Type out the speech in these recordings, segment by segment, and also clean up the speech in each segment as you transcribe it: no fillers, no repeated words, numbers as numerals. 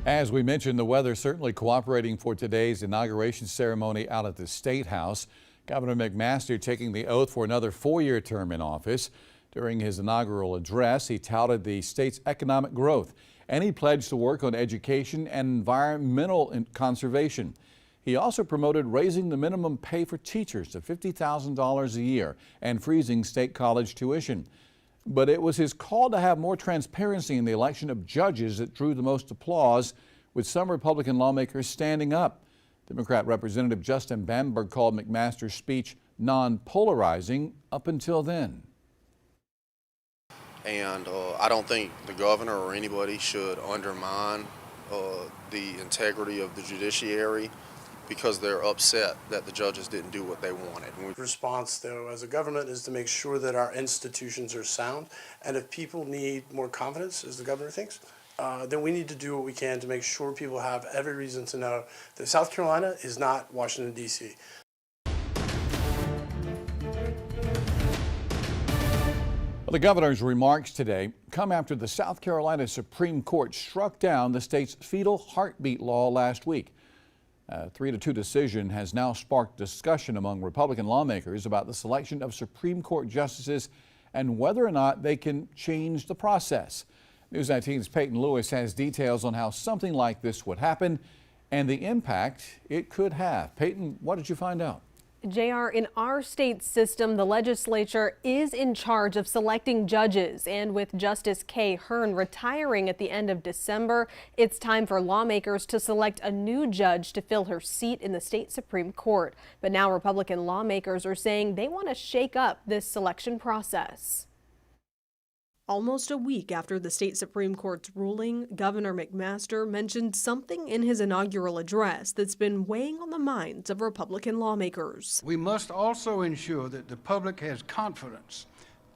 As we mentioned, the weather certainly cooperating for today's inauguration ceremony out at the State House. Governor McMaster taking the oath for another four-year term in office. During his inaugural address, he touted the state's economic growth, and he pledged to work on education and environmental conservation. He also promoted raising the minimum pay for teachers to $50,000 a year and freezing state college tuition. But it was his call to have more transparency in the election of judges that drew the most applause, with some Republican lawmakers standing up. Democrat Representative Justin Bamberg called McMaster's speech non-polarizing up until then. And I don't think the governor or anybody should undermine the integrity of the judiciary because they're upset that the judges didn't do what they wanted. The response, though, as a government is to make sure that our institutions are sound. And if people need more confidence, as the governor thinks, then we need to do what we can to make sure people have every reason to know that South Carolina is not Washington, D.C. The governor's remarks today come after the South Carolina Supreme Court struck down the state's fetal heartbeat law last week. A 3-2 decision has now sparked discussion among Republican lawmakers about the selection of Supreme Court justices and whether or not they can change the process. News 19's Peyton Lewis has details on how something like this would happen and the impact it could have. Peyton, what did you find out? JR, in our state system, the legislature is in charge of selecting judges, and with Justice Kay Hearn retiring at the end of December, it's time for lawmakers to select a new judge to fill her seat in the state Supreme Court. But now Republican lawmakers are saying they want to shake up this selection process. Almost a week after the state Supreme Court's ruling, Governor McMaster mentioned something in his inaugural address that's been weighing on the minds of Republican lawmakers. We must also ensure that the public has confidence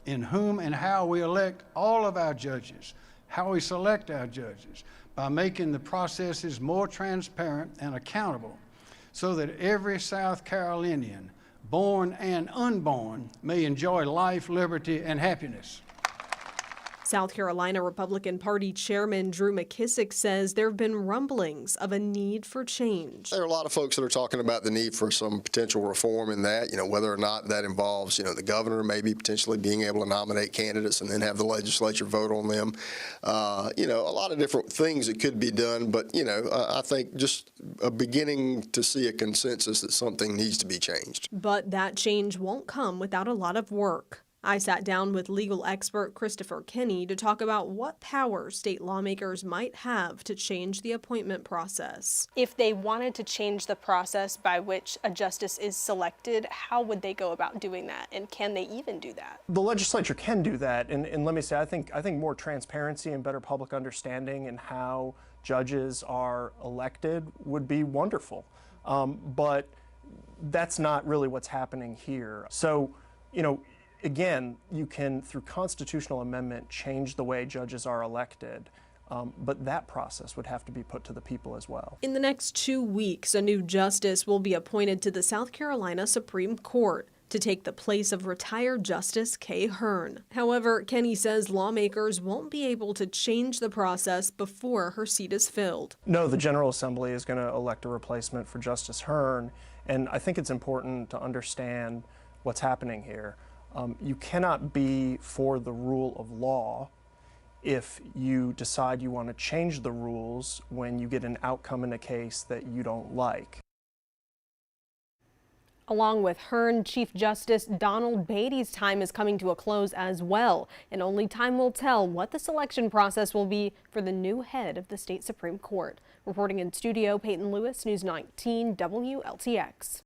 in whom and how we elect all of our judges, how we select our judges, by making the processes more transparent and accountable so that every South Carolinian, born and unborn, may enjoy life, liberty, and happiness. South Carolina Republican Party Chairman Drew McKissick says there have been rumblings of a need for change. There are a lot of folks that are talking about the need for some potential reform in that, whether or not that involves, the governor maybe potentially being able to nominate candidates and then have the legislature vote on them. A lot of different things that could be done, but, I think just a beginning to see a consensus that something needs to be changed. But that change won't come without a lot of work. I sat down with legal expert Christopher Kinney to talk about what power state lawmakers might have to change the appointment process. If they wanted to change the process by which a justice is selected, how would they go about doing that? And can they even do that? The legislature can do that. And let me say, I think more transparency and better public understanding in how judges are elected would be wonderful. But that's not really what's happening here. So, again, you can, through constitutional amendment, change the way judges are elected, but that process would have to be put to the people as well. In the next 2 weeks, a new justice will be appointed to the South Carolina Supreme Court to take the place of retired Justice Kay Hearn. However, Kinney says lawmakers won't be able to change the process before her seat is filled. No, the General Assembly is going to elect a replacement for Justice Hearn, and I think it's important to understand what's happening here. You cannot be for the rule of law if you decide you want to change the rules when you get an outcome in a case that you don't like. Along with Hearn, Chief Justice Donald Beatty's time is coming to a close as well, and only time will tell what the selection process will be for the new head of the state Supreme Court. Reporting in studio, Peyton Lewis, News 19 WLTX.